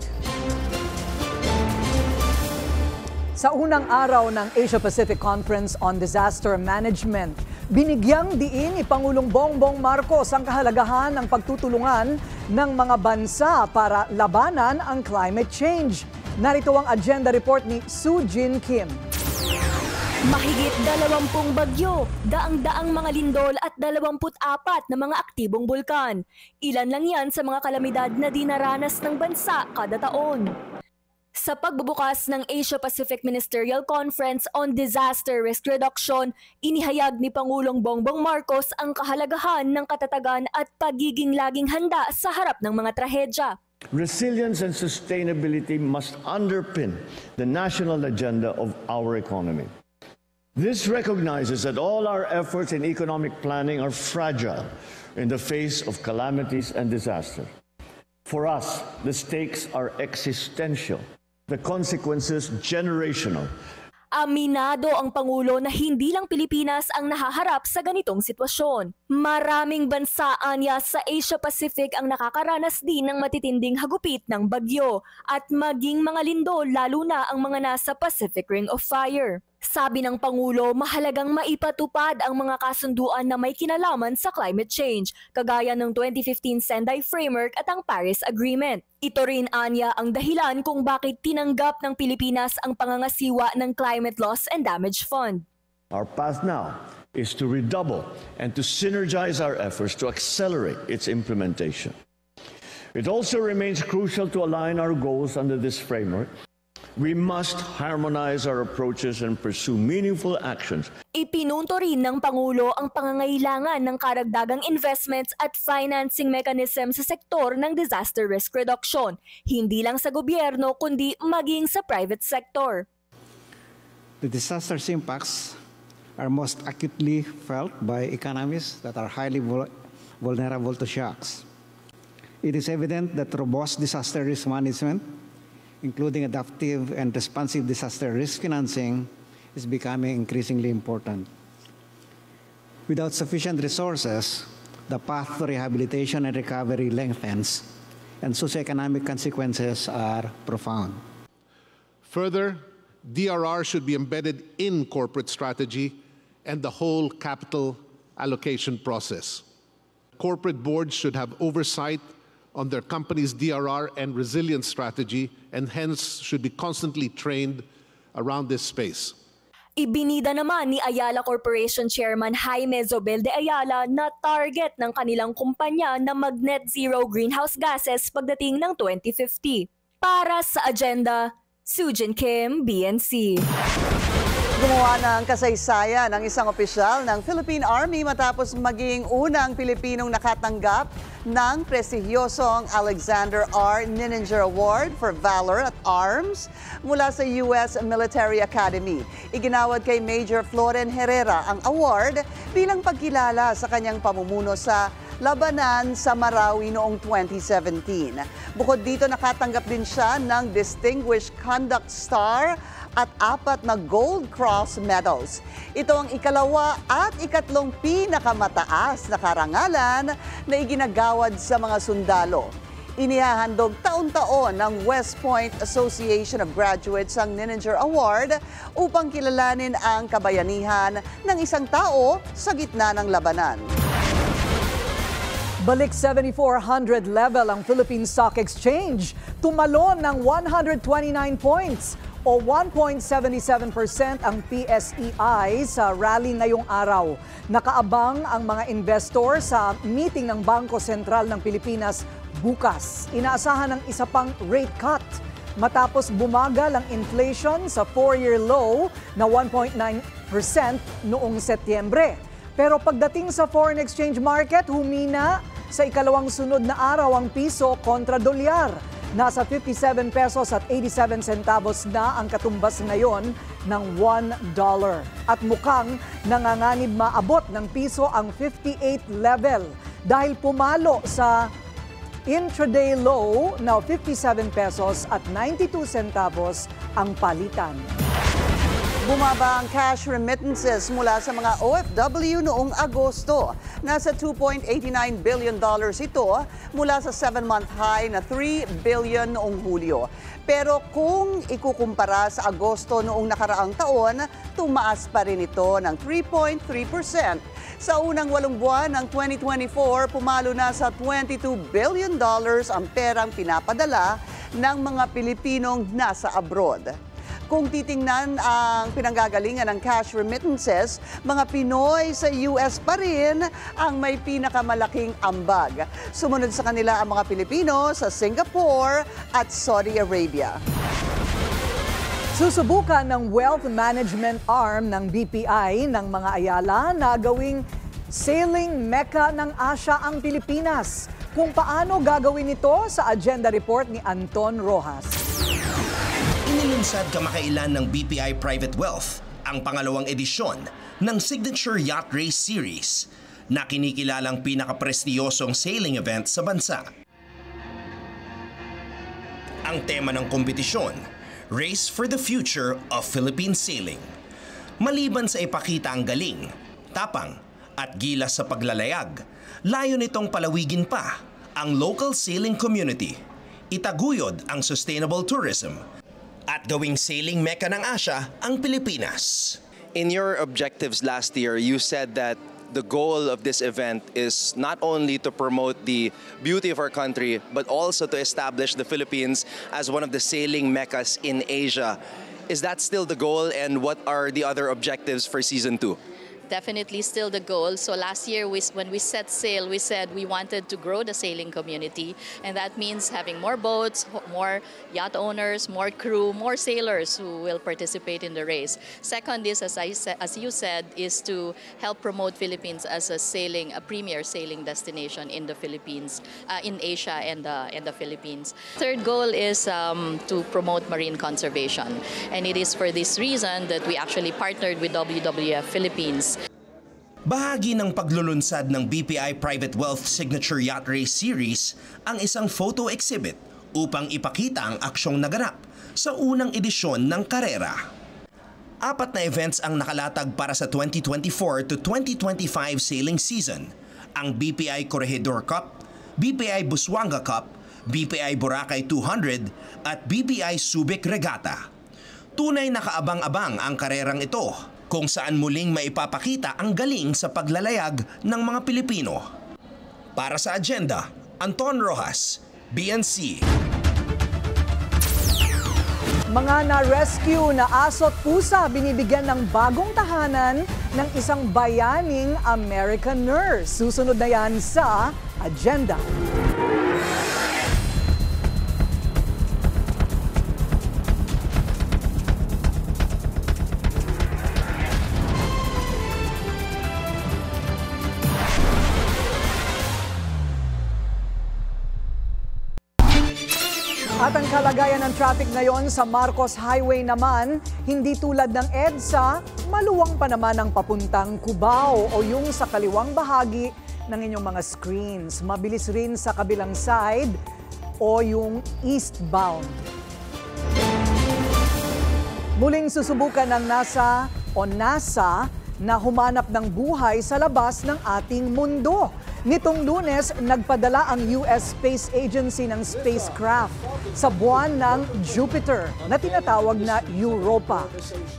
Sa unang araw ng Asia-Pacific Conference on Disaster Management, binigyang diin ni Pangulong Bongbong Marcos ang kahalagahan ng pagtutulungan ng mga bansa para labanan ang climate change. Narito ang agenda report ni Soo Jin Kim. Mahigit 20 bagyo, daang-daang mga lindol at 24 na mga aktibong bulkan. Ilan lang yan sa mga kalamidad na dinaranas ng bansa kada taon. Sa pagbubukas ng Asia-Pacific Ministerial Conference on Disaster Risk Reduction, inihayag ni Pangulong Bongbong Marcos ang kahalagahan ng katatagan at pagiging laging handa sa harap ng mga trahedya. Resilience and sustainability must underpin the national agenda of our economy. This recognizes that all our efforts in economic planning are fragile in the face of calamities and disaster. For us, the stakes are existential, the consequences generational. Aminado ang Pangulo na hindi lang Pilipinas ang nahaharap sa ganitong sitwasyon. Maraming bansa anya sa Asia-Pacific ang nakakaranas din ng matitinding hagupit ng bagyo at maging mga lindol lalo na ang mga nasa Pacific Ring of Fire. Sabi ng Pangulo, mahalagang maipatupad ang mga kasunduan na may kinalaman sa climate change, kagaya ng 2015 Sendai Framework at ang Paris Agreement. Ito rin anya ang dahilan kung bakit tinanggap ng Pilipinas ang pangangasiwa ng Climate Loss and Damage Fund. Our path now is to redouble and to synergize our efforts to accelerate its implementation. It also remains crucial to align our goals under this framework. We must harmonize our approaches and pursue meaningful actions. Ipinunto rin ng Pangulo ang pangangailangan ng karagdagang investments at financing mechanism sa sektor ng disaster risk reduction, hindi lang sa gobyerno kundi maging sa private sector. The disaster's impacts are most acutely felt by economies that are highly vulnerable to shocks. It is evident that robust disaster risk management, including adaptive and responsive disaster risk financing, is becoming increasingly important. Without sufficient resources, the path to rehabilitation and recovery lengthens, and socioeconomic consequences are profound. Further, DRR should be embedded in corporate strategy and the whole capital allocation process. Corporate boards should have oversight on their company's DRR and resilience strategy, and hence should be constantly trained around this space. Ibinida naman ni Ayala Corporation Chairman Jaime Zobel de Ayala na target ng kanilang kumpanya na mag-net zero greenhouse gases pagdating ng 2050. Para sa agenda, Sujin Kim, BNC. Gumawa ng kasaysayan ng isang opisyal ng Philippine Army matapos maging unang Pilipinong nakatanggap ng prestigyosong Alexander R. Nininger Award for Valor at Arms mula sa U.S. Military Academy. Iginawad kay Major Floren Herrera ang award bilang pagkilala sa kanyang pamumuno sa labanan sa Marawi noong 2017. Bukod dito, nakatanggap din siya ng Distinguished Conduct Star at 4 na Gold Cross medals. Ito ang ikalawa at ikatlong pinakamataas na karangalan na iginagawad sa mga sundalo. Inihahandog taon-taon ng West Point Association of Graduates ang Nininger Award upang kilalanin ang kabayanihan ng isang tao sa gitna ng labanan. Balik 7,400 level ang Philippine Stock Exchange. Tumalon ng 129 points o 1.77% ang PSEI sa rally ngayong araw. Nakaabang ang mga investor sa meeting ng Bangko Sentral ng Pilipinas bukas. Inaasahan ng isa pang rate cut matapos bumagal ang inflation sa 4-year low na 1.9% noong Setyembre. Pero pagdating sa foreign exchange market, humina sa ikalawang sunod na araw ang piso kontra dolyar. Nasa 57 pesos at 87 centavos na ang katumbas ngayon ng $1. At mukhang nanganganib maabot ng piso ang 58 level dahil pumalo sa intraday low na 57 pesos at 92 centavos ang palitan. Bumaba ang cash remittances mula sa mga OFW noong Agosto. Nasa $2.89 billion ito mula sa 7-month high na $3 billion noong Hulyo. Pero kung ikukumpara sa Agosto noong nakaraang taon, tumaas pa rin ito ng 3.3%. Sa unang 8 buwan ng 2024, pumalo na sa $22 billion ang perang pinapadala ng mga Pilipinong nasa abroad. Kung titingnan ang pinanggagalingan ng cash remittances, mga Pinoy sa US pa rin ang may pinakamalaking ambag. Sumunod sa kanila ang mga Pilipino sa Singapore at Saudi Arabia. Susubukan ng wealth management arm ng BPI ng mga Ayala na gawing sailing mecca ng Asia ang Pilipinas. Kung paano gagawin ito sa agenda report ni Anton Rojas. Inilunsad kamakailan ng BPI Private Wealth ang pangalawang edisyon ng Signature Yacht Race Series na kinikilalang pinakaprestiyosong sailing event sa bansa. Ang tema ng kompetisyon, Race for the Future of Philippine Sailing. Maliban sa ipakita ang galing, tapang at gilas sa paglalayag, layo nitong palawigin pa ang local sailing community, itaguyod ang sustainable tourism, at gawing sailing mecca ng Asia ang Pilipinas. In your objectives last year, you said that the goal of this event is not only to promote the beauty of our country, but also to establish the Philippines as one of the sailing meccas in Asia. Is that still the goal, and what are the other objectives for Season 2? Definitely still the goal. So last year, when we set sail, we said we wanted to grow the sailing community, and that means having more boats, more yacht owners, more crew, more sailors who will participate in the race. Second is, as you said, is to help promote Philippines as a premier sailing destination in the Philippines, in Asia and the Philippines. Third goal is to promote marine conservation, and it is for this reason that we actually partnered with WWF Philippines. Bahagi ng paglulunsad ng BPI Private Wealth Signature Yacht Race Series ang isang photo exhibit upang ipakita ang aksyong naganap sa unang edisyon ng karera. 4 na events ang nakalatag para sa 2024 to 2025 sailing season, ang BPI Corregidor Cup, BPI Busuanga Cup, BPI Boracay 200 at BPI Subic Regatta. Tunay na kaabang-abang ang karerang ito, kung saan muling maipapakita ang galing sa paglalayag ng mga Pilipino. Para sa agenda, Anton Rojas, BNC. Mga na-rescue na aso at pusa binibigyan ng bagong tahanan ng isang bayaning American nurse. Susunod na yan sa agenda. At ang kalagayan ng traffic ngayon sa Marcos Highway naman, hindi tulad ng EDSA, maluwang pa naman ang papuntang Cubao o yung sa kaliwang bahagi ng inyong mga screens. Mabilis rin sa kabilang side o yung eastbound. Muling susubukan ng NASA na humanap ng buhay sa labas ng ating mundo. Nitong Lunes, nagpadala ang US Space Agency ng spacecraft sa buwan ng Jupiter na tinatawag na Europa.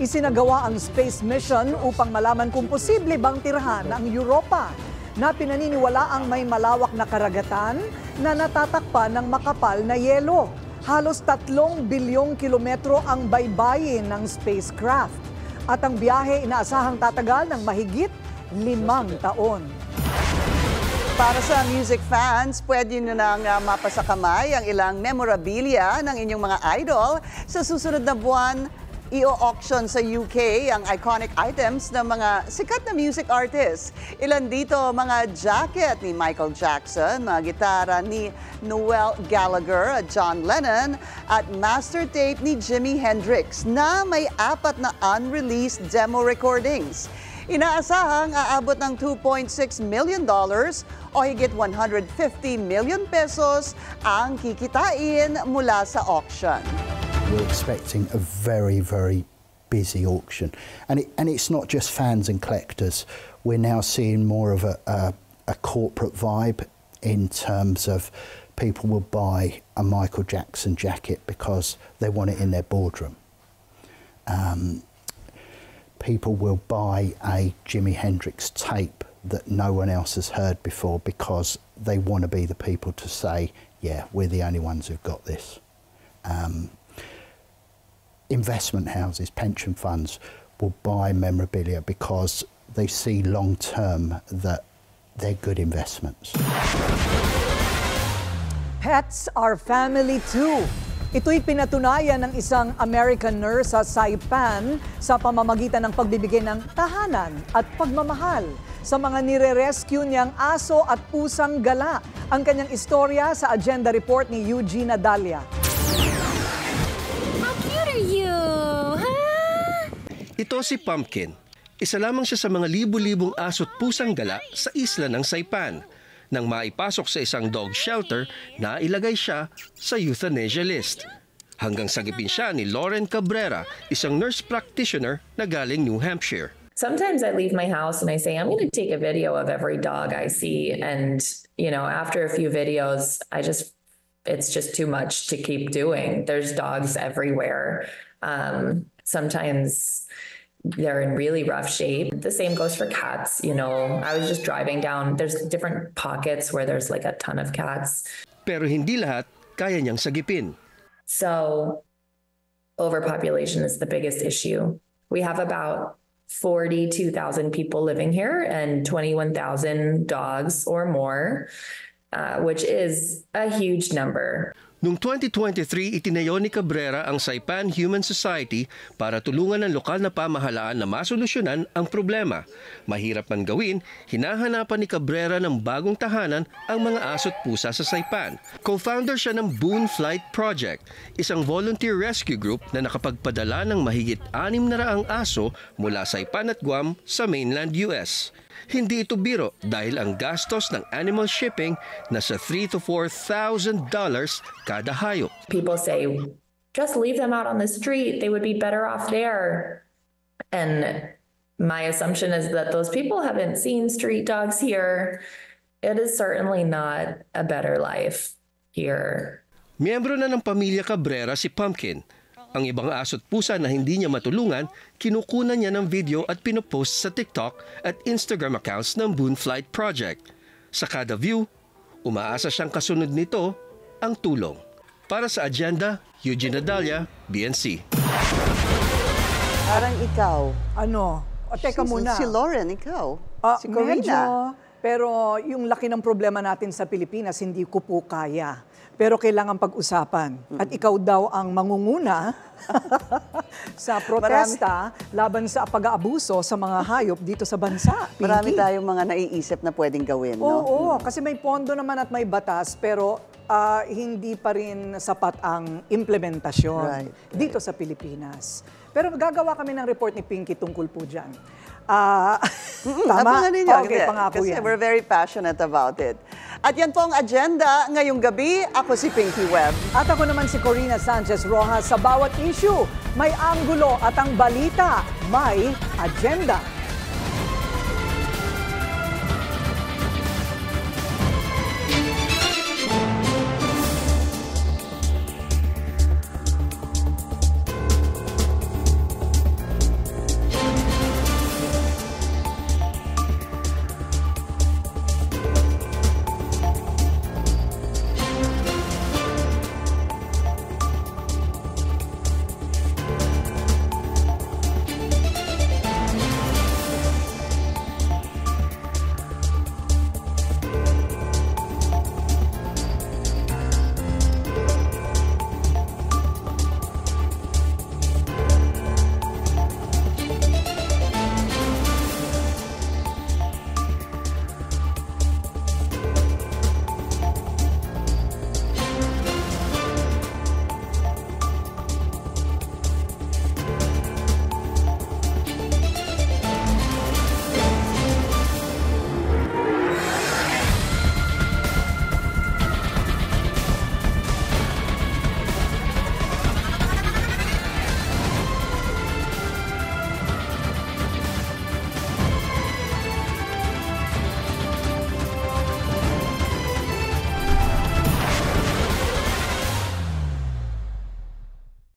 Isinagawa ang space mission upang malaman kung posible bang tirhan ang Europa na pinaniniwala ang may malawak na karagatan na natatakpan ng makapal na yelo. Halos 3 bilyong kilometro ang baybayin ng spacecraft at ang biyahe inaasahang tatagal ng mahigit 5 taon. Para sa music fans, pwede nyo nang mapasakamay ang ilang memorabilia ng inyong mga idol. Sa susunod na buwan, i-auction sa UK ang iconic items ng mga sikat na music artists. Ilan dito, mga jacket ni Michael Jackson, mga gitara ni Noel Gallagher at John Lennon, at master tape ni Jimi Hendrix na may 4 na unreleased demo recordings. Inaasahang aabot ng $2.6 million o higit 150 million pesos ang kikitain mula sa auction. We're expecting a very, very busy auction. And it's not just fans and collectors. We're now seeing more of a corporate vibe in terms of people will buy a Michael Jackson jacket because they want it in their boardroom. People will buy a Jimi Hendrix tape that no one else has heard before because they want to be the people to say, yeah, we're the only ones who've got this. investment houses, pension funds will buy memorabilia because they see long term that they're good investments. Pets are family too. Ito'y pinatunayan ng isang American nurse sa Saipan sa pamamagitan ng pagbibigay ng tahanan at pagmamahal sa mga nire-rescue niyang aso at pusang gala. Ang kanyang istorya sa agenda report ni Eugene Adalia. How cute are you, huh? Ito si Pumpkin. Isa lamang siya sa mga libu-libong aso't pusang gala sa isla ng Saipan. Nang maipasok sa isang dog shelter, nailagay siya sa euthanasia list. Hanggang sagipin siya ni Lauren Cabrera, isang nurse practitioner na galing New Hampshire. Sometimes I leave my house and I say, I'm going to take a video of every dog I see. And, after a few videos, it's just too much to keep doing. There's dogs everywhere. Sometimes they're in really rough shape. The same goes for cats. I was just driving down. There's different pockets where there's like a ton of cats. Pero hindi lahat kaya niyang sagipin. So overpopulation is the biggest issue. We have about 42,000 people living here and 21,000 dogs or more, which is a huge number. Noong 2023, itinayo ni Cabrera ang Saipan Human Society para tulungan ang lokal na pamahalaan na masolusyonan ang problema. Mahirap man gawin, hinahanapan ni Cabrera ng bagong tahanan ang mga aso't pusa sa Saipan. Co-founder siya ng Boone Flight Project, isang volunteer rescue group na nakapagpadala ng mahigit 600 aso mula Saipan at Guam sa mainland US. Hindi ito biro dahil ang gastos ng animal shipping nasa $3,000 to $4,000 kada hayop. People say, just leave them out on the street. They would be better off there. And my assumption is that those people haven't seen street dogs here. It is certainly not a better life here. Miyembro na ng pamilya Cabrera si Pumpkin. Ang ibang aso't pusa na hindi niya matulungan, kinukunan niya ng video at pinopost sa TikTok at Instagram accounts ng Boone Flight Project. Sa kada view, umaasa siyang kasunod nito ang tulong. Para sa agenda, Eugene Adalia, BNC. Parang ikaw. Ano? Teka muna. Si Lauren, ikaw. Si Medyo, Corina. pero yung laki ng problema natin sa Pilipinas, hindi ko po kaya. Pero kailangan pag-usapan. At ikaw daw ang mangunguna sa protesta laban sa pag-aabuso sa mga hayop dito sa bansa. Pinky. Marami tayong mga naiisip na pwedeng gawin, no? Oo, kasi may pondo naman at may batas, pero hindi pa rin sapat ang implementasyon dito sa Pilipinas. Pero gagawa kami ng report ni Pinky tungkol po dyan. Tama? Okay, pangako kasi yan. we're very passionate about it. At yan po ang agenda ngayong gabi. Ako si Pinky Webb. At ako naman si Corina Sanchez Rojas. Sa bawat issue, may anggulo at ang balita, may agenda.